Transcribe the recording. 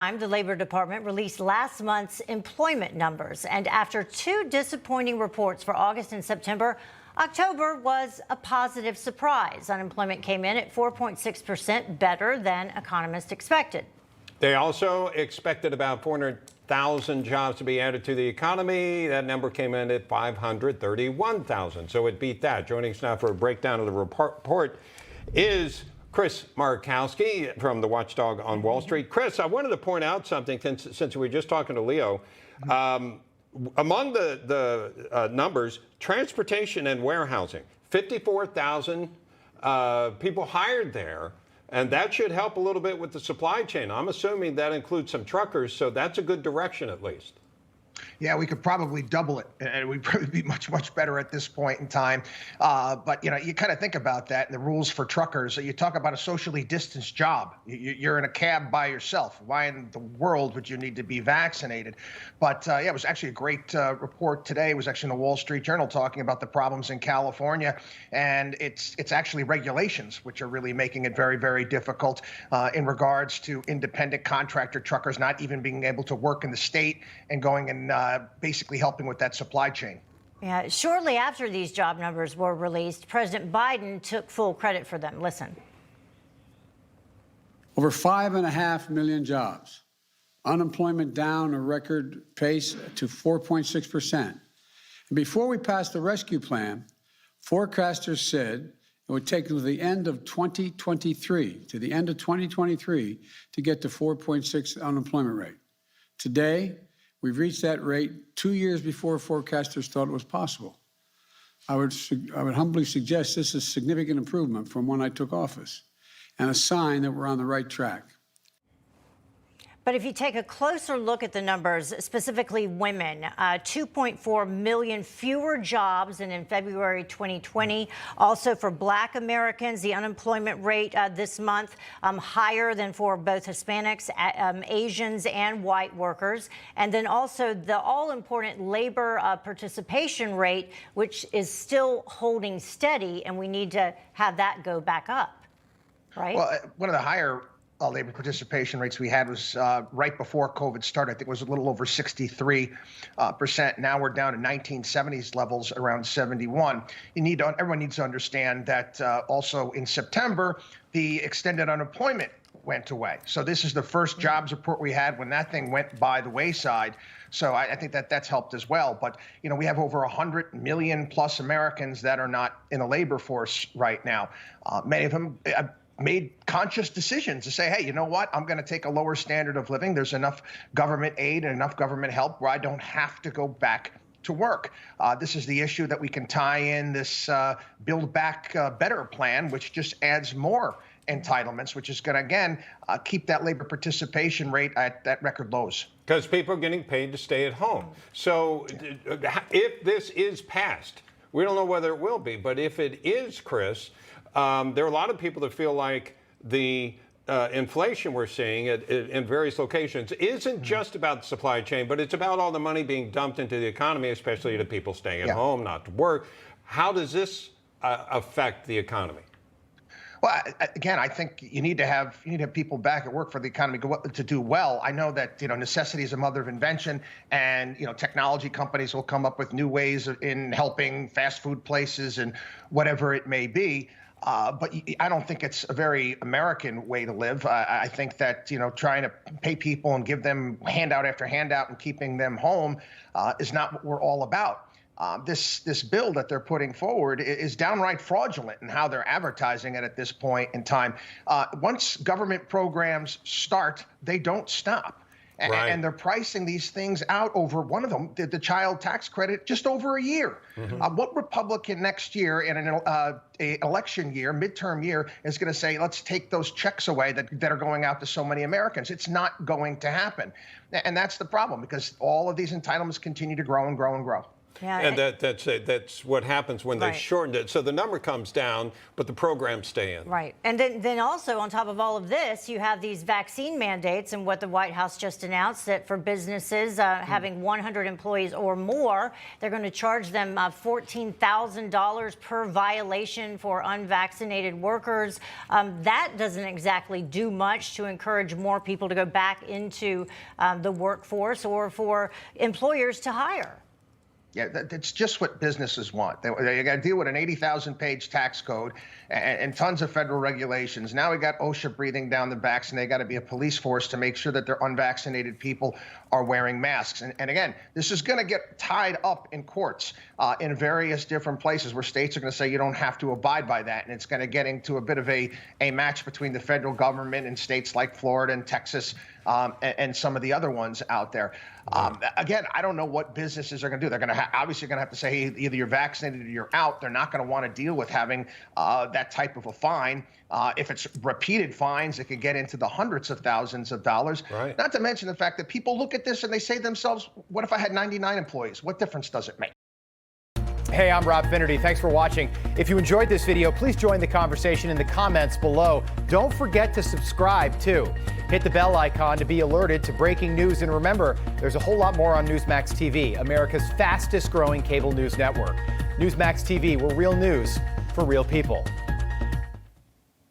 The Labor Department released last month's employment numbers, and after two disappointing reports for August and September, October was a positive surprise. Unemployment came in at 4.6%, better than economists expected. They also expected about 400,000 jobs to be added to the economy. That number came in at 531,000, so it beat that. Joining us now for a breakdown of the report is Chris Markowski from the Watchdog on Wall Street. Chris, I wanted to point out something since we were just talking to Leo. Among the numbers, transportation and warehousing, 54,000 people hired there, and that should help a little bit with the supply chain. I'm assuming that includes some truckers, so that's a good direction at least. Yeah, we could probably double it, and we'd probably be much, much better at this point in time. But, you know, you kind of think about that and the rules for truckers. You talk about a socially distanced job. You're in a cab by yourself. Why in the world would you need to be vaccinated? But, yeah, it was actually a great report today. It was actually in the Wall Street Journal talking about the problems in California. And it's actually regulations which are really making it very, very difficult in regards to independent contractor truckers not even being able to work in the state and going and basically helping with that supply chain. Yeah, shortly after these job numbers were released, President Biden took full credit for them. Listen. Over 5.5 million jobs. Unemployment down a record pace to 4.6%. And before we passed the rescue plan, forecasters said it would take to the end of 2023, to get to 4.6 unemployment rate. Today, we've reached that rate 2 years before forecasters thought it was possible. I would humbly suggest this is a significant improvement from when I took office and a sign that we're on the right track. But if you take a closer look at the numbers, specifically women, 2.4 million fewer jobs than in February 2020. Also for Black Americans, the unemployment rate this month higher than for both Hispanics, Asians, and white workers. And then also the all-important labor participation rate, which is still holding steady, and we need to have that go back up, right? Well, one of the higher labor participation rates we had was right before COVID started. I think it was a little over 63%. Now we're down to 1970s levels, around 71. Everyone needs to understand that also in September, the extended unemployment went away. So this is the first jobs report we had when that thing went by the wayside. So I think that that's helped as well. But, you know, we have over 100 million plus Americans that are not in the labor force right now. Many of them made conscious decisions to say, hey, you know what? I'm going to take a lower standard of living. There's enough government aid and enough government help where I don't have to go back to work. This is the issue that we can tie in this Build Back Better plan, which just adds more entitlements, which is going to, again, keep that labor participation rate at that record lows. Because people are getting paid to stay at home. So if this is passed, we don't know whether it will be, but if it is, Chris, there are a lot of people that feel like the inflation we're seeing in various locations isn't just about the supply chain, but it's about all the money being dumped into the economy, especially to people staying at home, not to work. How does this affect the economy? Well, again, I think you need to have people back at work for the economy to do well. I know that, you know, necessity is a mother of invention, and, you know, technology companies will come up with new ways in helping fast food places and whatever it may be. But I don't think it's a very American way to live. I think that, you know, trying to pay people and give them handout after handout and keeping them home is not what we're all about. This bill that they're putting forward is downright fraudulent in how they're advertising it at this point in time. Once government programs start, they don't stop. Right. And they're pricing these things out over, one of them, the child tax credit, just over a year. What Republican next year in an election year, midterm year, is going to say, let's take those checks away that are going out to so many Americans? It's not going to happen. And that's the problem, because all of these entitlements continue to grow and grow and grow. Yeah, And that's what happens when they Right. shortened it. So the number comes down, but the programs stay in. Right. And then also on top of all of this, you have these vaccine mandates and what the White House just announced that for businesses having 100 employees or more, they're going to charge them $14,000 per violation for unvaccinated workers. That doesn't exactly do much to encourage more people to go back into the workforce or for employers to hire. Yeah, that's just what businesses want. They got to deal with an 80,000-page tax code and tons of federal regulations. Now we got OSHA breathing down the backs, and they got to be a police force to make sure that their unvaccinated people are wearing masks. And again, this is going to get tied up in courts in various different places where states are going to say you don't have to abide by that. And it's going to get into a bit of a match between the federal government and states like Florida and Texas and some of the other ones out there. Again, I don't know what businesses are going to do. They're going to obviously going to have to say, hey, either you're vaccinated or you're out. They're not going to want to deal with having that type of a fine. If it's repeated fines, it could get into the hundreds of thousands of dollars. Right. Not to mention the fact that people look at this and they say to themselves, what if I had 99 employees? What difference does it make? Hey, I'm Rob Finnerty. Thanks for watching. If you enjoyed this video, please join the conversation in the comments below. Don't forget to subscribe, too. Hit the bell icon to be alerted to breaking news. And remember, there's a whole lot more on Newsmax TV, America's fastest growing cable news network. Newsmax TV, we're real news for real people.